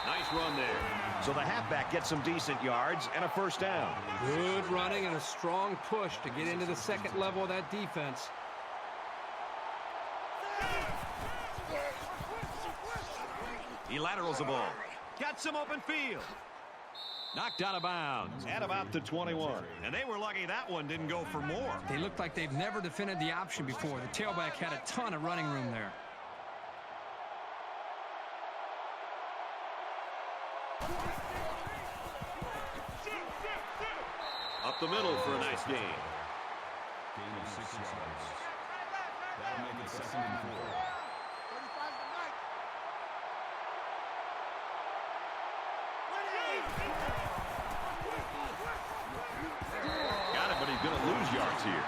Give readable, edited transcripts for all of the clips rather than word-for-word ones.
Nice run there. So the halfback gets some decent yards and a first down. Good running and a strong push to get into the second level of that defense. He laterals the ball. Got some open field. Knocked out of bounds at about the 21. And they were lucky that one didn't go for more. They look like they've never defended the option before. The tailback had a ton of running room there. Up the middle for a nice gain. Gain of 6 yards. That'll make it 2nd and 4. Got it, but he's going to lose yards here.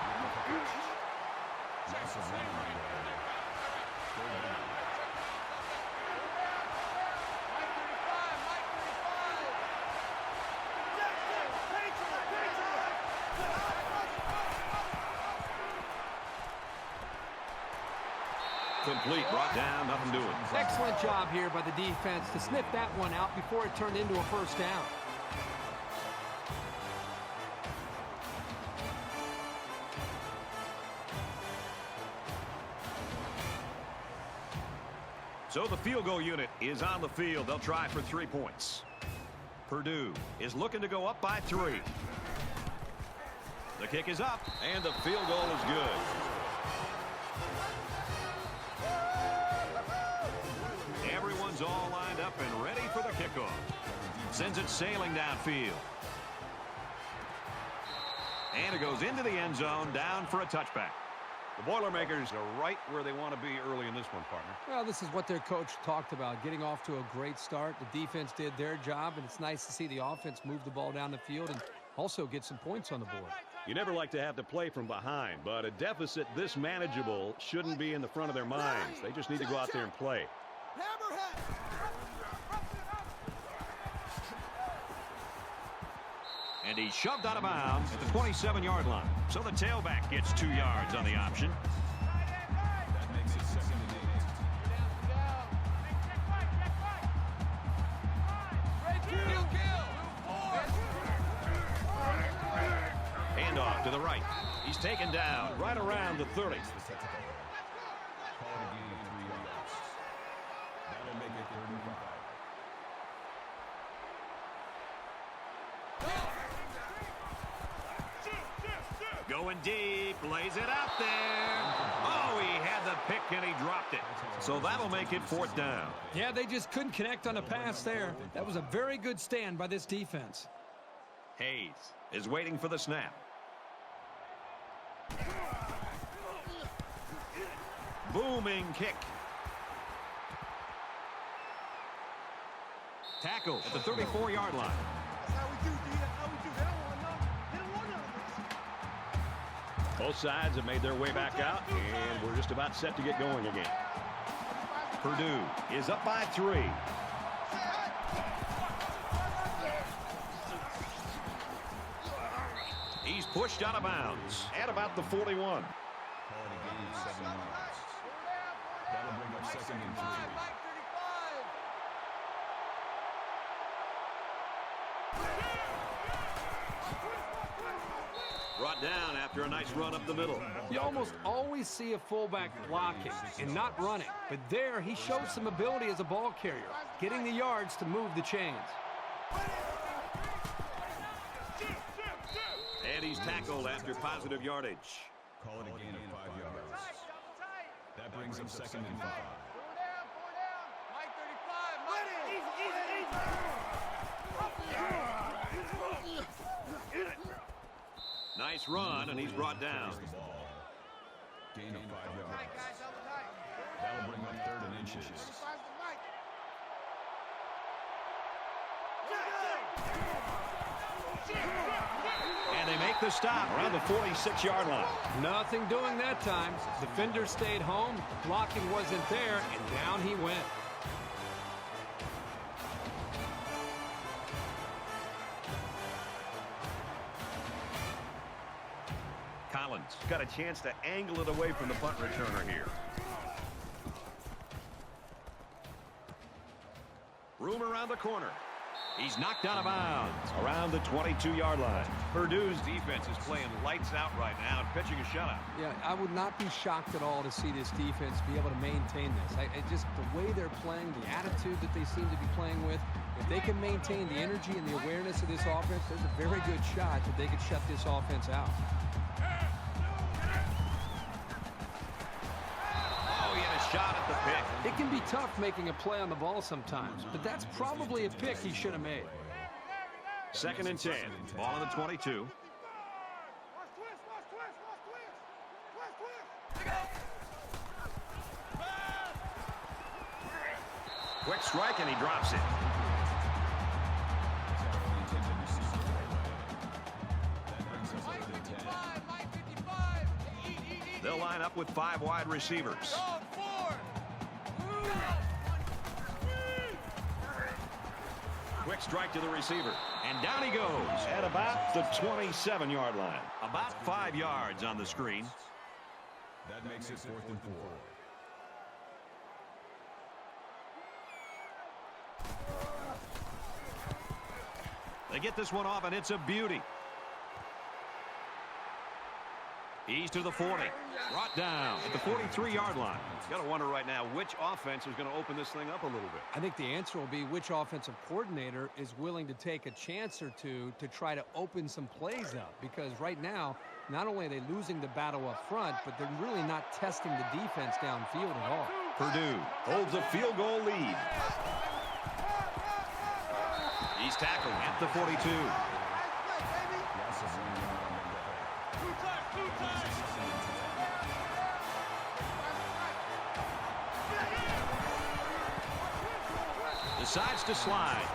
Complete, brought down, nothing doing. Excellent job here by the defense to snip that one out before it turned into a first down. So the field goal unit is on the field. They'll try for 3 points. Purdue is looking to go up by 3. The kick is up, and the field goal is good. Everyone's all lined up and ready for the kickoff. Sends it sailing downfield. And it goes into the end zone, down for a touchback. The Boilermakers are right where they want to be early in this one, partner. Well, this is what their coach talked about, getting off to a great start. The defense did their job, and it's nice to see the offense move the ball down the field and also get some points on the board. You never like to have to play from behind, but a deficit this manageable shouldn't be in the front of their minds. They just need to go out there and play. And he's shoved out of bounds at the 27-yard line. So the tailback gets 2 yards on the option. That makes it 2nd and 8. Hand off to the right. He's taken down right around the 30. Call it a gain of 3 yards. That'll make it 3rd and 5. Going deep, lays it out there. Oh, he had the pick and he dropped it. So that'll make it 4th down. Yeah, they just couldn't connect on a pass there. That was a very good stand by this defense. Hayes is waiting for the snap. Booming kick. Tackle at the 34-yard line. Both sides have made their way back out, and we're just about set to get going again. Purdue is up by 3. He's pushed out of bounds at about the 41. Call it a gain of 7 yards. That'll bring up 2nd and 3. Brought down after a nice run up the middle. You almost always see a fullback blocking and not running. But there, he showed some ability as a ball carrier, getting the yards to move the chains. And he's tackled after positive yardage. Call it a gain of 5 yards. That brings up 2nd and 5. Nice run, and he's brought down. Gain of 5 yards. That'll bring up 3rd and inches. And they make the stop around the 46-yard line. Nothing doing that time. Defender stayed home, blocking wasn't there, and down he went. Collins got a chance to angle it away from the punt returner here. Room around the corner. He's knocked out of bounds around the 22-yard line. Purdue's defense is playing lights out right now and pitching a shutout. Yeah, I would not be shocked at all to see this defense be able to maintain this. Just the way they're playing, the attitude that they seem to be playing with, if they can maintain the energy and the awareness of this offense, there's a very good shot that they could shut this offense out. Oh, he had a shot at the pick. It can be tough making a play on the ball sometimes, but that's probably a pick he should have made. 2nd and 10. Ball on the 22. Quick strike, and he drops it. They'll line up with 5 wide receivers. Quick strike to the receiver. And down he goes at about the 27-yard line. About 5 yards on the screen. That makes it 4th and 4. They get this one off, and it's a beauty. He's to the 40. Brought down at the 43-yard line. You got to wonder right now which offense is going to open this thing up a little bit. I think the answer will be which offensive coordinator is willing to take a chance or two to try to open some plays up. Because right now, not only are they losing the battle up front, but they're really not testing the defense downfield at all. Purdue holds a field goal lead. He's tackled at the 42. Decides to slide.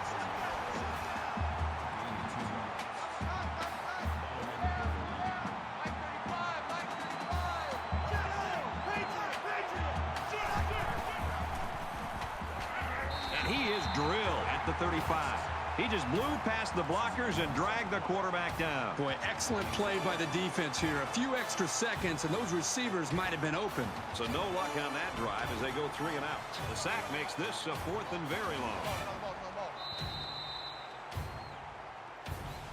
And he is drilled at the 35. He just blew past the blockers and dragged the quarterback down. Boy, excellent play by the defense here. A few extra seconds, and those receivers might have been open. So no luck on that drive as they go 3 and out. The sack makes this a 4th and very long.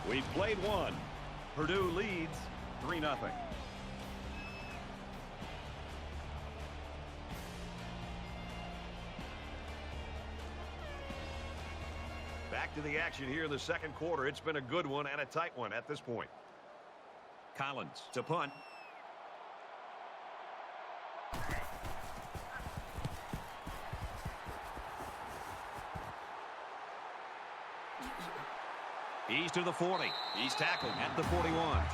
We've played one. Purdue leads 3-0. Back to the action here in the 2nd quarter. It's been a good one and a tight one at this point. Collins to punt. He's to the 40. He's tackled at the 41.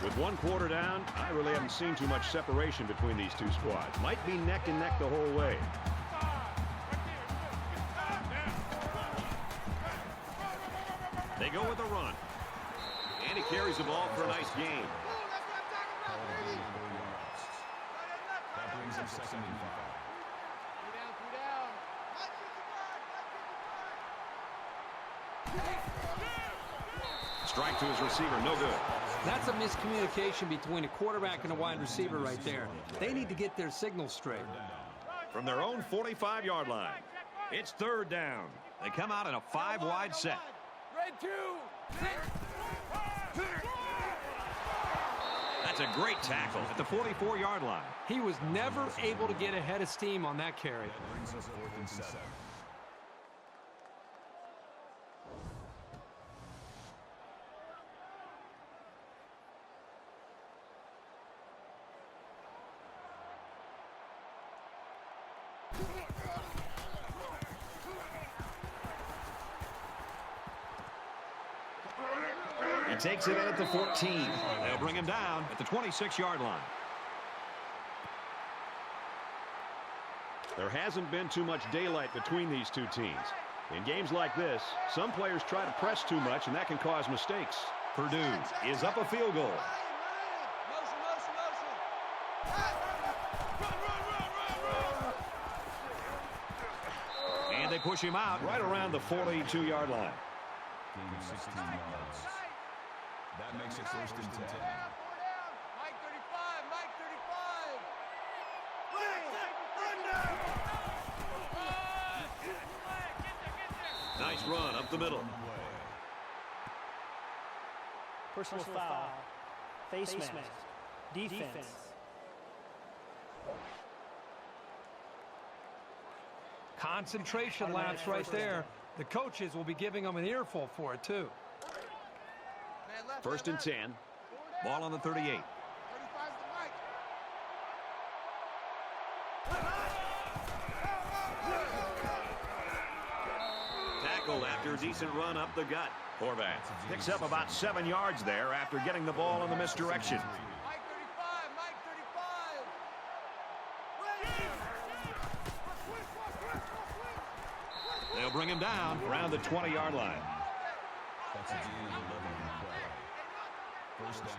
With 1 quarter down, I really haven't seen too much separation between these two squads. Might be neck and neck the whole way. They go with a run. And he carries the ball for a nice gain. That brings him 2nd and 5. Strike to his receiver, no good. That's a miscommunication between a quarterback and a wide receiver right there. They need to get their signals straight. From their own 45-yard line, it's 3rd down. They come out in a 5-wide set. That's a great tackle at the 44-yard line. He was never able to get ahead of steam on that carry. That brings us 4th and 7. He takes it in at the 14. They'll bring him down at the 26-yard line. There hasn't been too much daylight between these two teams. In games like this, some players try to press too much, and that can cause mistakes. Purdue is up a field goal. And they push him out right around the 42-yard line. Gain of 16 yards. That makes it 1st and 10. Mike 35, Mike 35. Nice run up the middle. Personal foul. Face mask. Defense. Concentration lapse right there. The coaches will be giving them an earful for it, too. First and 10. Ball on the 38. Tackled after a decent run up the gut. Horvath picks up about 7 yards there after getting the ball in the misdirection. They'll bring him down around the 20-yard line. That's a gain of 11 on the play. First down.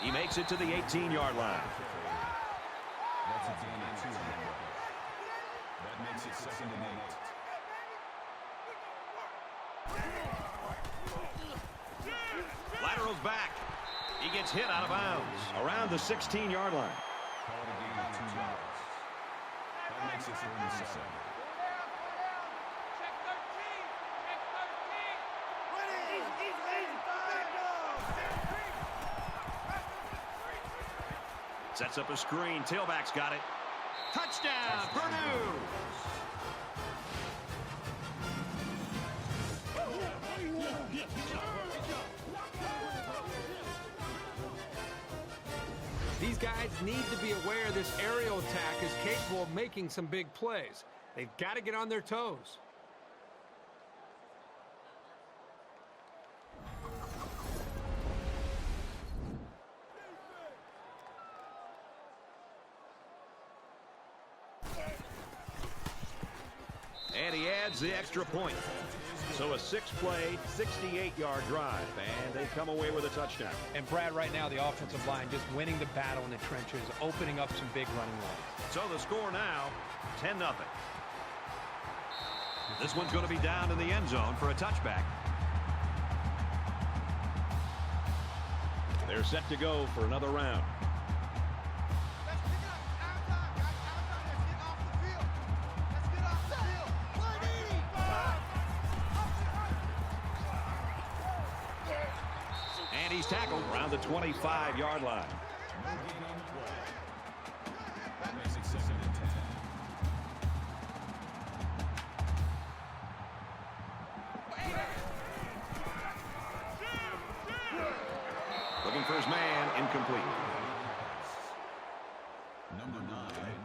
He makes it to the 18-yard line. That's a gain of 2 on the play. That makes it 2nd and 8. Laterals back. He gets hit out of bounds around the 16-yard line. Call it a gain of 2 yards. That makes it 3rd and 7. Sets up a screen. Tailback's got it. Touchdown, Purdue! These guys need to be aware this aerial attack is capable of making some big plays. They've got to get on their toes. And he adds the extra point. So a 6-play, 68-yard drive, and they come away with a touchdown. And Brad, right now, the offensive line just winning the battle in the trenches, opening up some big running lanes. So the score now, 10-0. This one's going to be down in the end zone for a touchback. They're set to go for another round. And he's tackled around the 25-yard line. No gain on the play. That makes it 2nd and 10. Looking for his man, incomplete. Number 9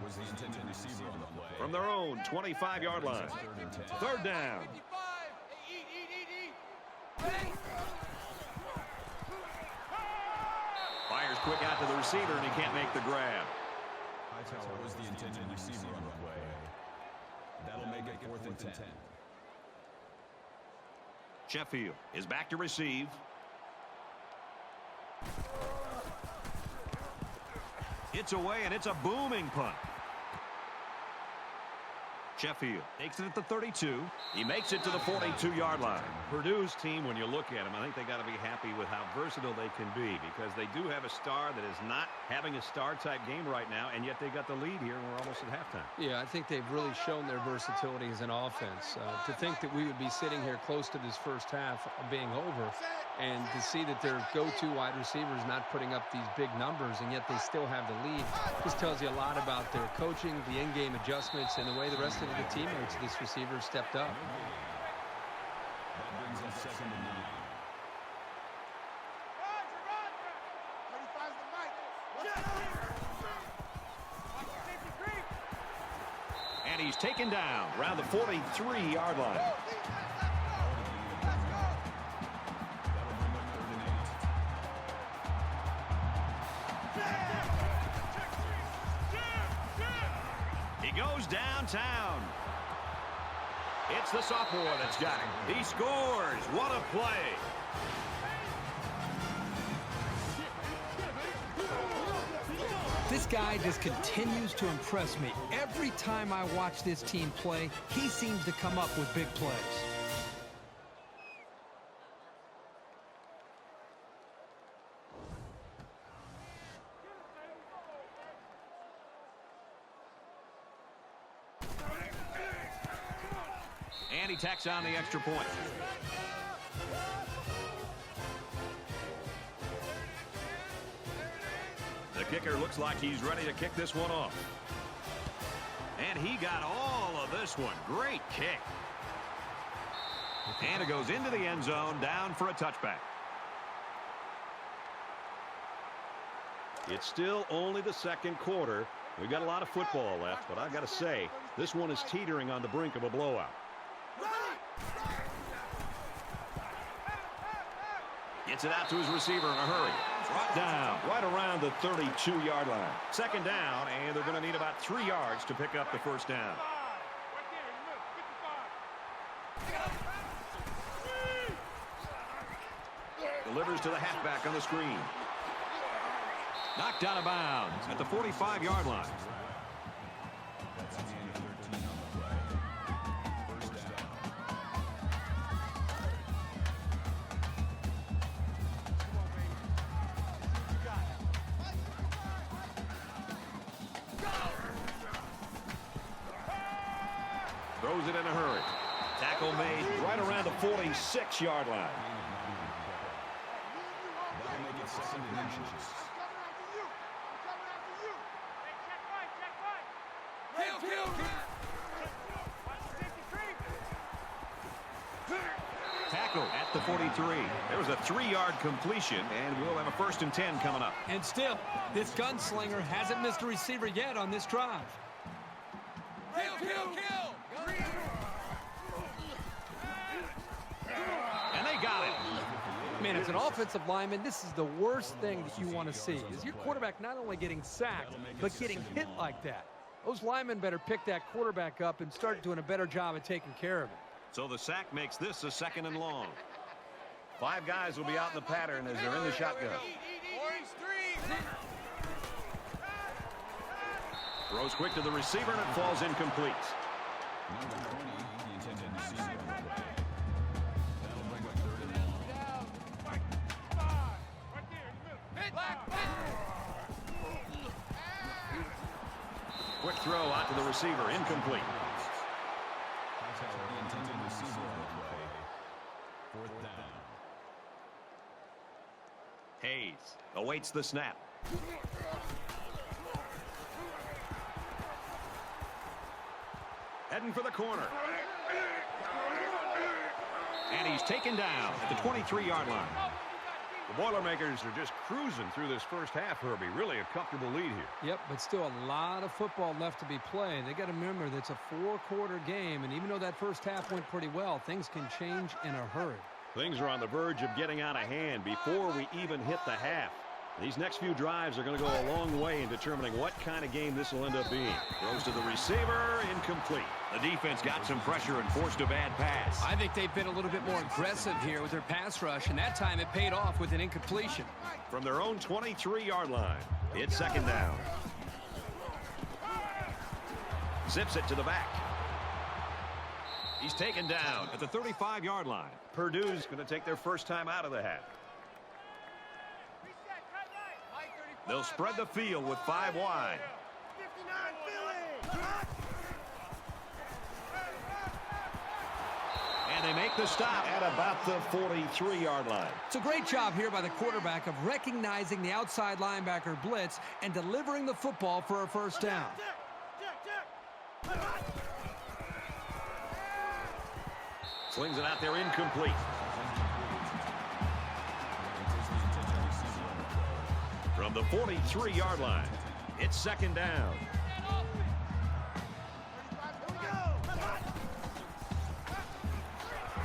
was the intended receiver on the play. From their own 25-yard line. 3rd and 10. Third down. Fires quick out to the receiver, and he can't make the grab. Hightower was the intended receiver on the play. That'll make it 4th and 10. Sheffield is back to receive. It's away, and it's a booming punt. Sheffield takes it at the 32. He makes it to the 42-yard line. Purdue's team, when you look at them, I think they got to be happy with how versatile they can be, because they do have a star that is not having a star-type game right now, and yet they got the lead here, and we're almost at halftime. Yeah, I think they've really shown their versatility as an offense. To think that we would be sitting here close to this first half being over, and to see that their go-to wide receiver is not putting up these big numbers, and yet they still have the lead, just tells you a lot about their coaching, the in-game adjustments, and the way the rest of the teammates of this receiver stepped up. That brings us 2nd and 9. And he's taken down around the 43-yard line. That'll bring up 3rd and 8. He goes downtown. It's the sophomore that's got him. He scores. What a play. This guy just continues to impress me. Every time I watch this team play, he seems to come up with big plays. And he tacks on the extra point. The kicker looks like he's ready to kick this one off. And he got all of this one. Great kick. And it goes into the end zone, down for a touchback. It's still only the second quarter. We've got a lot of football left, but I've got to say, this one is teetering on the brink of a blowout. Gets it out to his receiver in a hurry. Brought down right around the 32-yard line. Second down, and they're going to need about 3 yards to pick up the first down. Delivers to the halfback on the screen. Knocked out of bounds at the 45-yard line. That's a gain of 13 on the play. First down. Throws it in a hurry. Tackle made right around the 46-yard line. That'll make it 2nd and inches. Tackle at the 43. There was a 3-yard completion, and we'll have a 1st and 10 coming up. And still, this gunslinger hasn't missed a receiver yet on this drive. And they got it. Man, as an offensive lineman, this is the worst thing that you want to see, is your quarterback not only getting sacked, but getting hit like that. Those linemen better pick that quarterback up and start doing a better job of taking care of it. So the sack makes this a 2nd and long. 5 guys will be out in the pattern as they're in the shotgun. Throws quick to the receiver, and it falls incomplete. Number 20, the intended receiver on the play. That'll bring up 3rd and long. Quick throw out to the receiver, incomplete. That's the intended receiver on the play. 4th down. Hayes awaits the snap. Heading for the corner. And he's taken down at the 23-yard line. The Boilermakers are just cruising through this first half, Herbie. Really a comfortable lead here. Yep, but still a lot of football left to be played. They got to remember that it's a 4-quarter game, and even though that first half went pretty well, things can change in a hurry. Things are on the verge of getting out of hand before we even hit the half. These next few drives are going to go a long way in determining what kind of game this will end up being. Throws to the receiver, incomplete. The defense got some pressure and forced a bad pass. I think they've been a little bit more aggressive here with their pass rush, and that time it paid off with an incompletion. From their own 23-yard line, it's 2nd down. Zips it to the back. He's taken down at the 35-yard line. Purdue's going to take their first time out of the half. They'll spread the field with 5 wide. And they make the stop at about the 43-yard line. It's a great job here by the quarterback of recognizing the outside linebacker blitz and delivering the football for a first down. Slings it out there, incomplete. From the 43-yard line, it's 2nd down.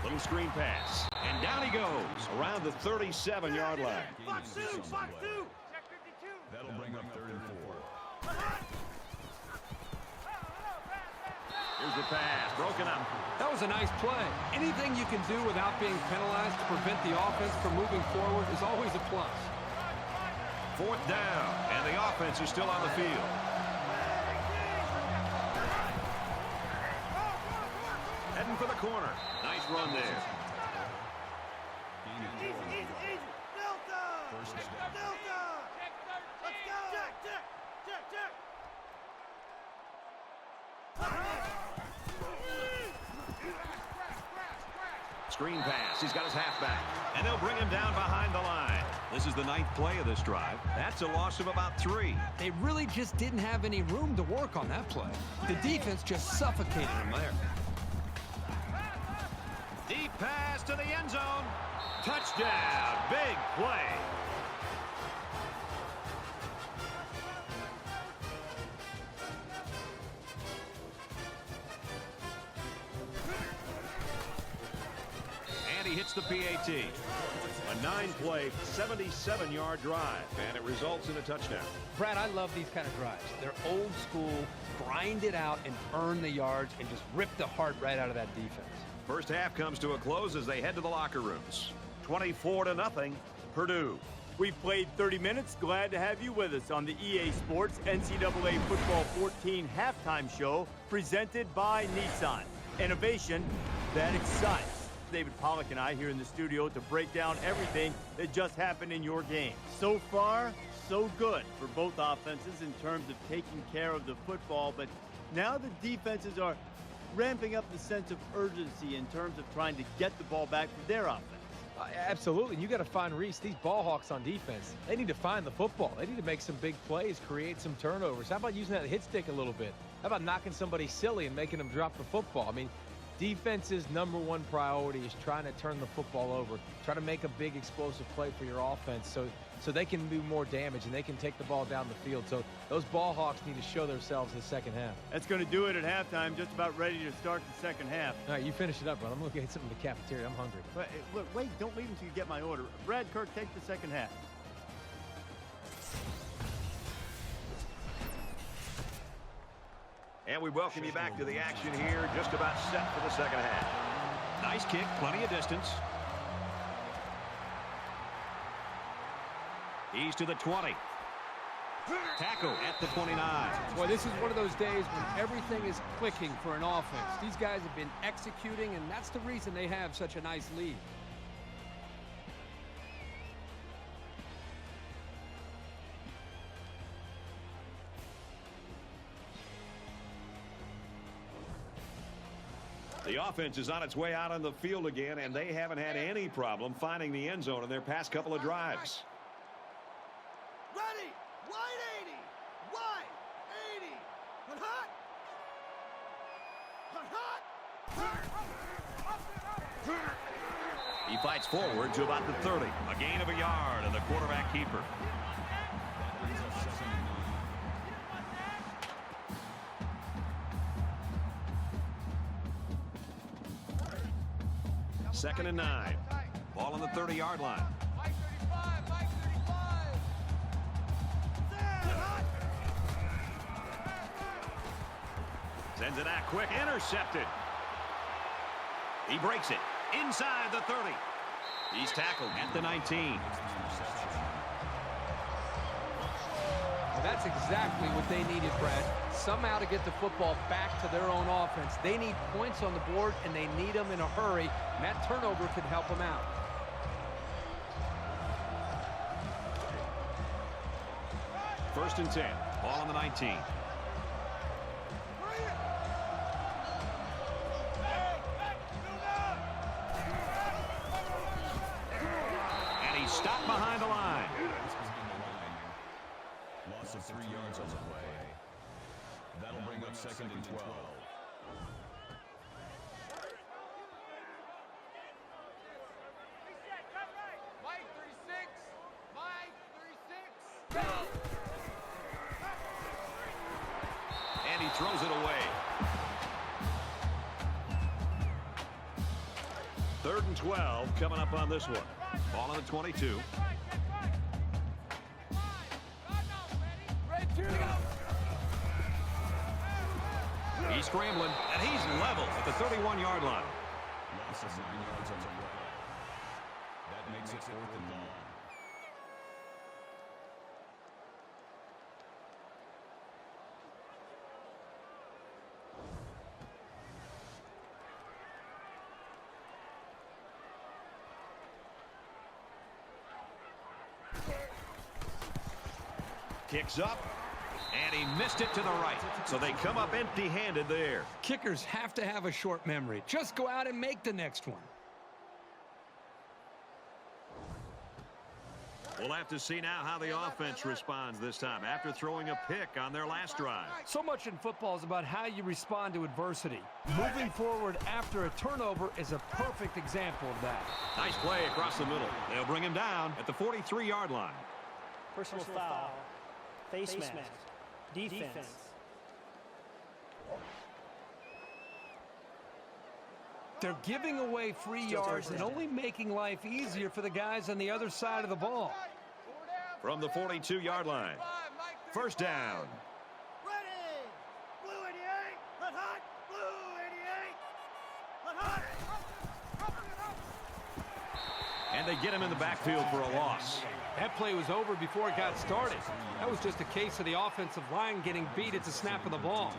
Little screen pass, and down he goes around the 37-yard line. That'll bring up 3rd and 4. Here's the pass, broken up. That was a nice play. Anything you can do without being penalized to prevent the offense from moving forward is always a plus. 4th down, and the offense is still on the field. Heading for the corner. Nice run there. First down. Screen pass. He's got his halfback. And they'll bring him down behind the line. This is the 9th play of this drive. That's a loss of about 3. They really just didn't have any room to work on that play. The defense just suffocated them there. Deep pass to the end zone. Touchdown. Big play. And he hits the PAT. A 9-play, 77-yard drive, and it results in a touchdown. Brad, I love these kind of drives. They're old school, grind it out and earn the yards and just rip the heart right out of that defense. First half comes to a close as they head to the locker rooms. 24-0, Purdue. We've played 30 minutes. Glad to have you with us on the EA Sports NCAA Football 14 halftime show presented by Nissan. Innovation that excites. David Pollack and I here in the studio to break down everything that just happened in your game. So far, so good for both offenses in terms of taking care of the football, but now the defenses are ramping up the sense of urgency in terms of trying to get the ball back for their offense. Absolutely. You got to find Reese. These ball hawks on defense, they need to find the football. They need to make some big plays, create some turnovers. How about using that hit stick a little bit? How about knocking somebody silly and making them drop the football? I mean, defense's #1 priority is trying to turn the football over, try to make a big explosive play for your offense so they can do more damage and they can take the ball down the field. So those ball hawks need to show themselves in the second half. That's going to do it at halftime, just about ready to start the second half. All right, you finish it up, bro. I'm going to get something in the cafeteria. I'm hungry. But, look, wait, don't leave until you get my order. Brad, Kirk, take the second half. And we welcome you back to the action here, just about set for the second half. Nice kick, plenty of distance. He's to the 20. Tackle at the 29. Boy, this is one of those days when everything is clicking for an offense. These guys have been executing, and that's the reason they have such a nice lead. The offense is on its way out on the field again, and they haven't had any problem finding the end zone in their past couple of drives. Ready, wide 80, wide 80, and hot, He fights forward to about the 30. A gain of a yard, and the quarterback keeper. Second and 9. Ball on the 30-yard line. Sends it out quick. Intercepted. He breaks it. Inside the 30. He's tackled at the 19. That's exactly what they needed, Brad. Somehow to get the football back to their own offense. They need points on the board, and they need them in a hurry. And that turnover could help them out. First and 10. Ball on the 19. And he's stopped behind the line. Loss of 3 yards on the play. That'll bring up second and 12. And he throws it away. Third and 12 coming up on this one. Ball on the 22. He's scrambling, and he's level at the 31-yard line. Loss of 9 yards on the play. That makes it 4th and long. Kicks up, and he missed it to the right. So they come up empty-handed there. Kickers have to have a short memory. Just go out and make the next one. We'll have to see now how the offense responds this time after throwing a pick on their last drive. So much in football is about how you respond to adversity. Moving forward after a turnover is a perfect example of that. Nice play across the middle. They'll bring him down at the 43-yard line. Personal foul. Face mask. Defense. They're giving away free yards and only making life easier for the guys on the other side of the ball. From the 42-yard line. First down. Ready! Blue 88! Let hot! Blue 88! Let hot! And they get him in the backfield for a loss. That play was over before it got started. That was just a case of the offensive line getting beat at the snap of the ball.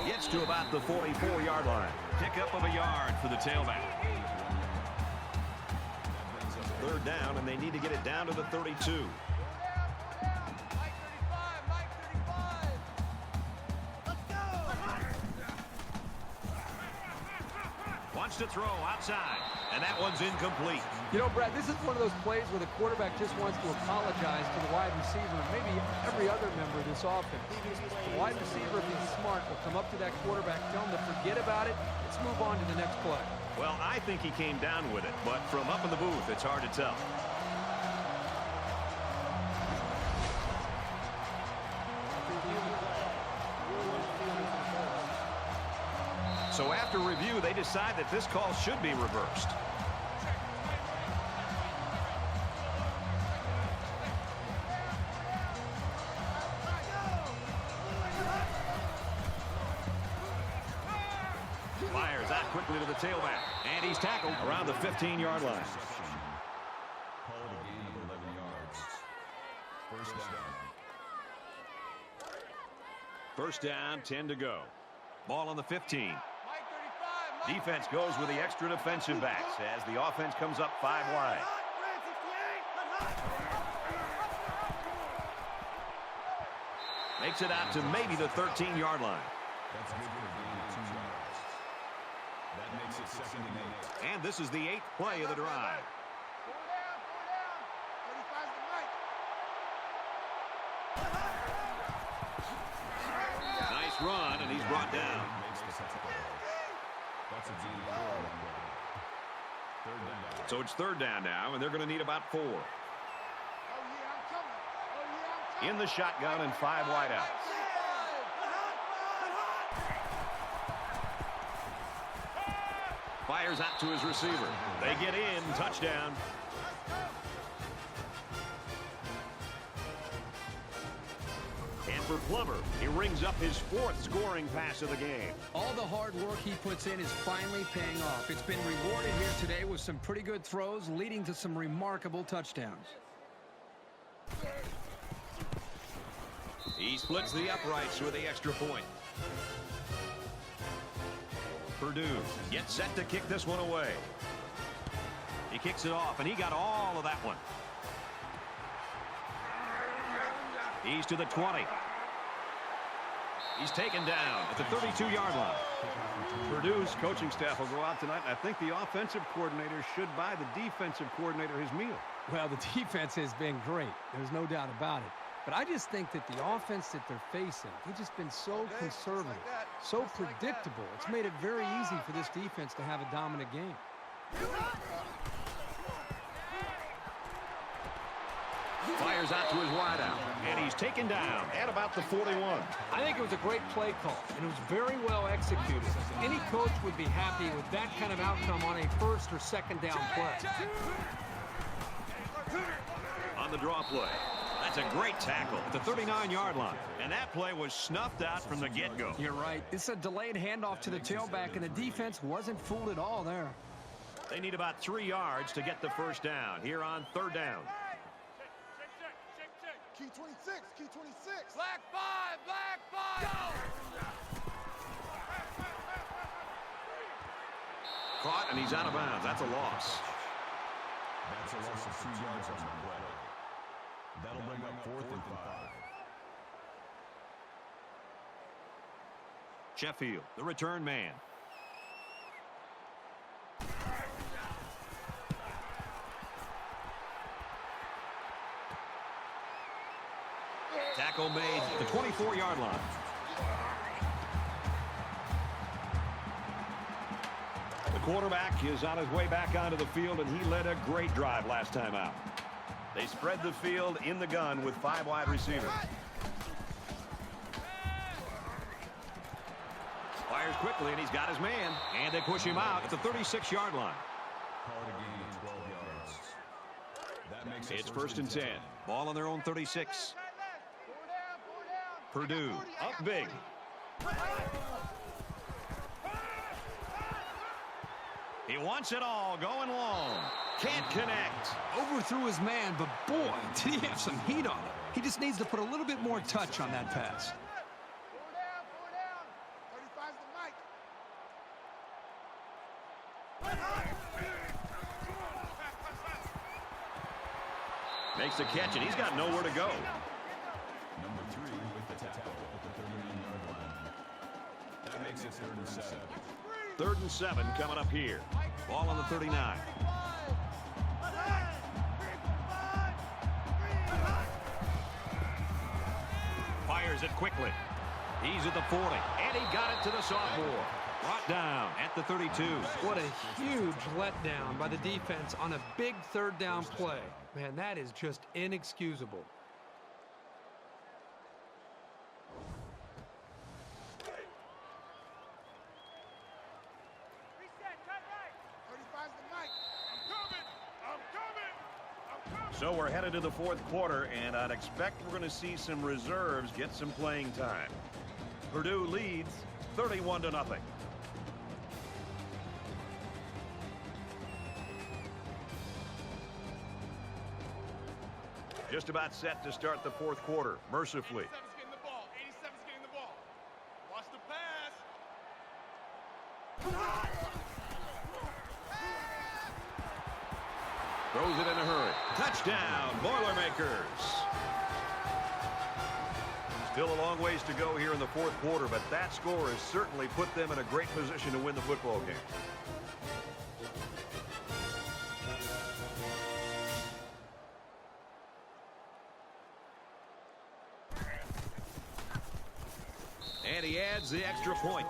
Gets to about the 44-yard line. Pickup of a yard for the tailback. Third down, and they need to get it down to the 32. Wants to throw outside, and that one's incomplete. You know, Brad, this is one of those plays where the quarterback just wants to apologize to the wide receiver and maybe every other member of this offense. The wide receiver, if he's smart, will come up to that quarterback, tell him to forget about it. Let's move on to the next play. Well, I think he came down with it, but from up in the booth, it's hard to tell. So after review, they decide that this call should be reversed. Fires out quickly to the tailback, and he's tackled around the 15-yard line. Call it a gain of 11 yards. First down. First down, 10 to go. Ball on the 15. Defense goes with the extra defensive backs as the offense comes up 5 wide. Makes it out to maybe the 13-yard line. That's good for a gain of 2 yards. That makes it second and 8. And this is the 8th play of the drive. Nice run, and he's brought down. That's a gain of 4 on the way. Third down. So it's third down now, and they're going to need about 4. In the shotgun and 5 wideouts. Fires out to his receiver. They get in. Touchdown. And for Plummer, he rings up his 4th scoring pass of the game. All the hard work he puts in is finally paying off. It's been rewarded here today with some pretty good throws, leading to some remarkable touchdowns. He splits the uprights with the extra point. Purdue gets set to kick this one away. He kicks it off, and he got all of that one. He's to the 20. He's taken down at the 32-yard line. Purdue's coaching staff will go out tonight, and I think the offensive coordinator should buy the defensive coordinator his meal. Well, the defense has been great. There's no doubt about it. But I just think that the offense that they're facing, they've just been so conservative, so predictable. It's made it very easy for this defense to have a dominant game. Fires out to his wideout, and he's taken down at about the 41. I think it was a great play call, and it was very well executed. Any coach would be happy with that kind of outcome on a first or second down play. On the draw play. That's a great tackle at the 39-yard line. And that play was snuffed out from the get-go. You're right. It's a delayed handoff to the tailback, and the defense wasn't fooled at all there. They need about 3 yards to get the first down here on third down. Key 26, key 26. Black 5, black 5. Go! Caught, and he's out of bounds. That's a loss. That's a loss of 2 yards on the play. That'll bring up 4th and 5. Sheffield, the return man. Tackle made at the 24-yard line. The quarterback is on his way back onto the field, and he led a great drive last time out. They spread the field in the gun with 5 wide receivers. Fires quickly, and he's got his man. And they push him out at the 36-yard line. Called a gain of 12 yards. That makes it It's first and 10. Ball on their own 36. Purdue up big. He wants it all, going long. Can't connect. Overthrew his man, but boy, did he have some heat on him. He just needs to put a little bit more touch on that pass. Makes the catch, and he's got nowhere to go. Number 3 with the tackle at the 39-yard line. That makes it 3rd and 7. 3rd and 7 coming up here. Ball on the 39. Fires it quickly. He's at the 40, and he got it to the sophomore. Brought down at the 32. What a huge letdown by the defense on a big 3rd down play. Man, that is just inexcusable. So we're headed to the 4th quarter, and I'd expect we're going to see some reserves get some playing time. Purdue leads 31-0. Just about set to start the 4th quarter, mercifully. 87's getting the ball. 87's getting the ball. Watch the pass. Throws it in a hurry. Touchdown, Boilermakers. Still a long ways to go here in the 4th quarter, but that score has certainly put them in a great position to win the football game. And he adds the extra point.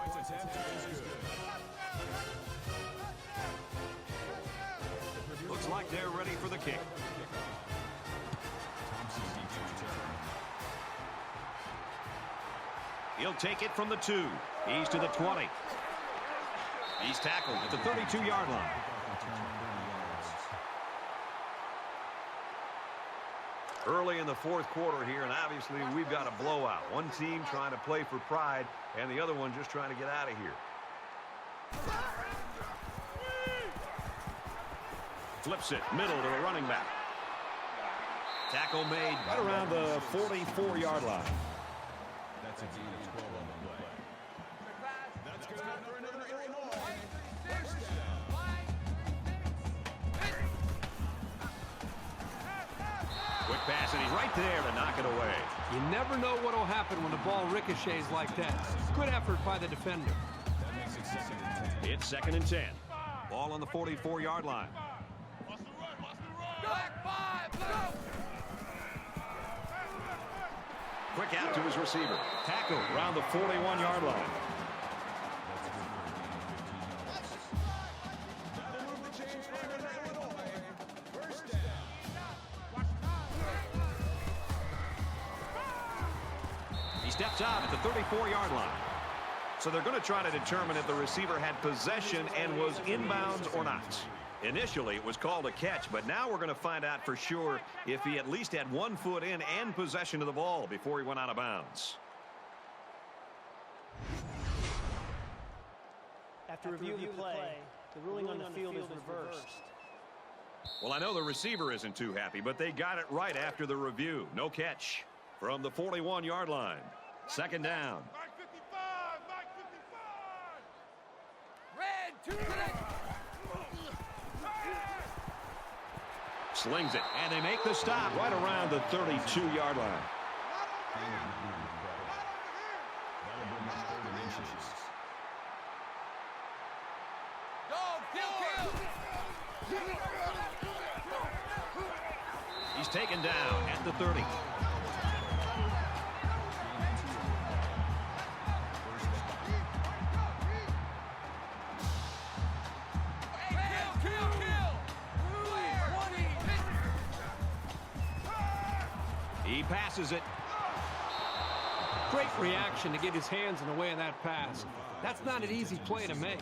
Looks like they're ready for the kick. He'll take it from the 2. He's to the 20. He's tackled at the 32-yard line. Early in the 4th quarter here, and obviously we've got a blowout. One team trying to play for pride, and the other one just trying to get out of here. Flips it, middle to the running back. Tackle made right around the 44-yard line. That's a gain of 12 on the play. That's good for another Illinois. First down. Quick pass, and he's right there to knock it away. You never know what will happen when the ball ricochets like that. Good effort by the defender. That makes it 2nd and 10. It's 2nd and 10. Ball on the 44-yard line. Watch the run. Watch the run. Back 5. Go. Quick out to his receiver. Tackle around the 41-yard line. That'll move the chains for another Illinois. First down. He steps out at the 34-yard line. So they're going to try to determine if the receiver had possession and was inbounds or not. Initially, it was called a catch, but now we're going to find out for sure if he at least had 1 foot in and possession of the ball before he went out of bounds. After reviewing the play, the ruling on the field is reversed. Well, I know the receiver isn't too happy, but they got it right after the review. No catch from the 41-yard line. 2nd down. Mike 55. Mike 55. Red 2. Slings it, and they make the stop right around the 32-yard line. That'll bring up 3rd and inches. He's taken down at the 30. He passes it. Great reaction to get his hands in the way of that pass. That's not an easy play to make.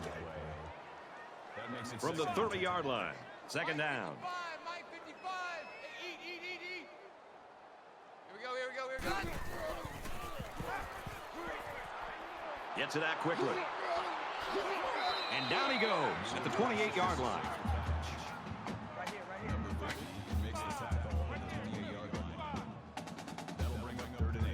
From the 30-yard line, second down. Here we go. Gets it out quickly. And down he goes at the 28-yard line. Makes the tackle at the 28-yard line. That'll bring up 3rd and 8.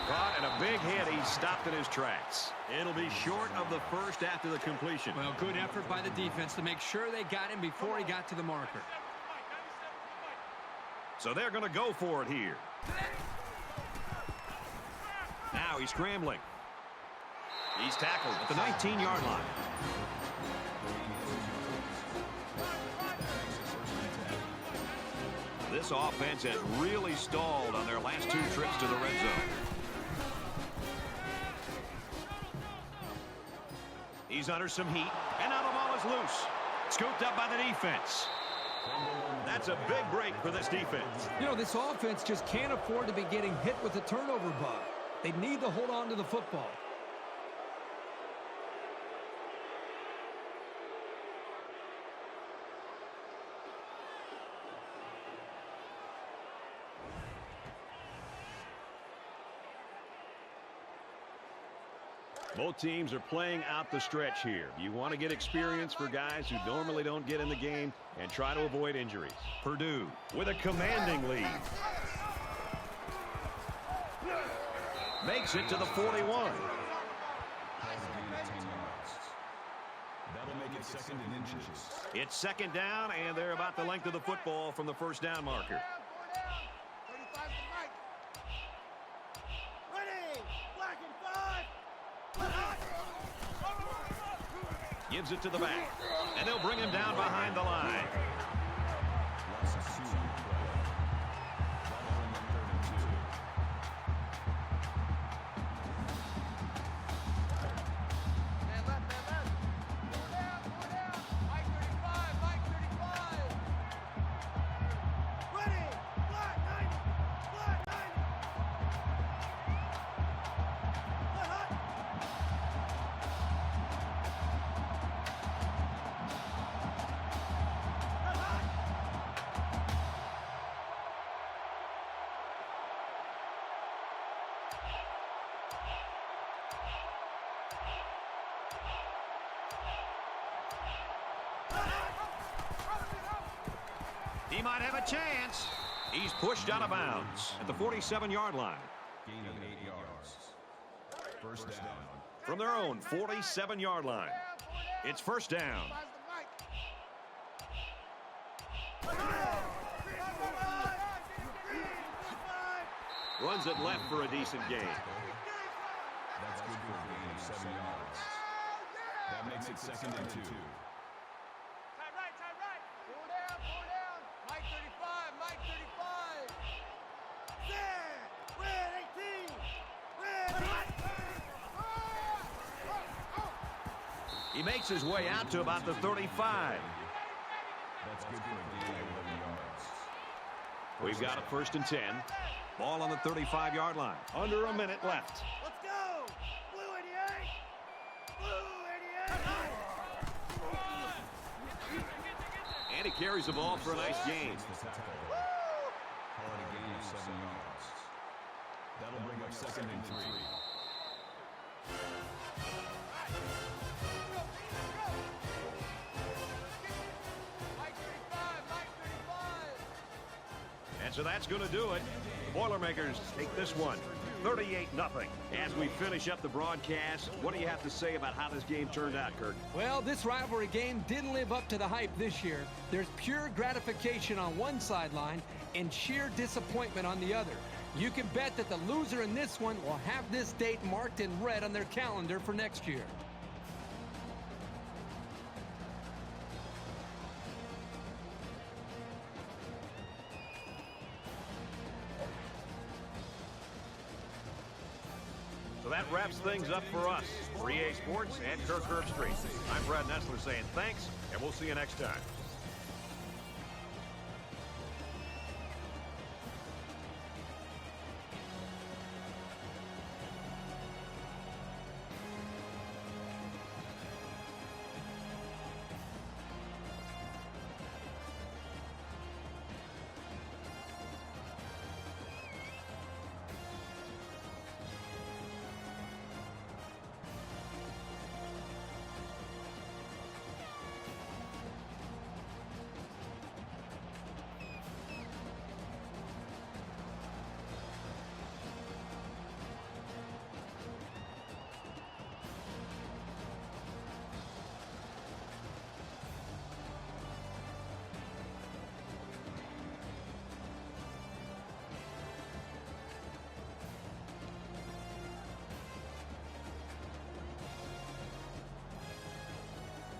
Caught and a big hit. He stopped in his tracks. It'll be short of the first after the completion. Well, good effort by the defense to make sure they got him before he got to the marker. So they're going to go for it here. Now he's scrambling. He's tackled at the 19-yard line. This offense has really stalled on their last 2 trips to the red zone. He's under some heat, and now the ball is loose. Scooped up by the defense. That's a big break for this defense. You know, this offense just can't afford to be getting hit with the turnover bug. They need to hold on to the football. Both teams are playing out the stretch here. You want to get experience for guys who normally don't get in the game and try to avoid injuries. Purdue with a commanding lead. Makes it to the 41. That'll make it 2nd and inches. It's second down, and they're about the length of the football from the first down marker. Ready! Black and 5! Gives it to the back, and they'll bring him down behind the line. Loss of 2 on the play. That'll bring up 3rd and 2. Man left. Four down. Mike 35. Ready! Black 90! Black 90! Hut! He might have a chance. He's pushed out of bounds at the 47-yard line. Gain of 8 yards. First down. From their own 47-yard line. It's first down. Runs it left for a decent gain. That's good for a gain of 7 yards. That makes it 2nd and 2. Tight right. Four down. Mike 35. Red 18! Red 18! He makes his way out to about the 35. That's good for a gain of 11 yards. We've got a 1st and 10. Ball on the 35-yard line. Under a minute left. Let's go! Blue 88! Blue 88! And he carries the ball for a nice gain. Makes the tackle. Call it a gain of 7 yards. That'll bring up 2nd and 3. Mike 35. And so that's going to do it. The Boilermakers take this one 38-0. As we finish up the broadcast, what do you have to say about how this game turned out, Kirk? Well, this rivalry game didn't live up to the hype this year. There's pure gratification on one sideline and sheer disappointment on the other. You can bet that the loser in this one will have this date marked in red on their calendar for next year. So that wraps things up for us. For EA Sports and Kirk Herbstreit. I'm Brad Nessler saying thanks, and we'll see you next time.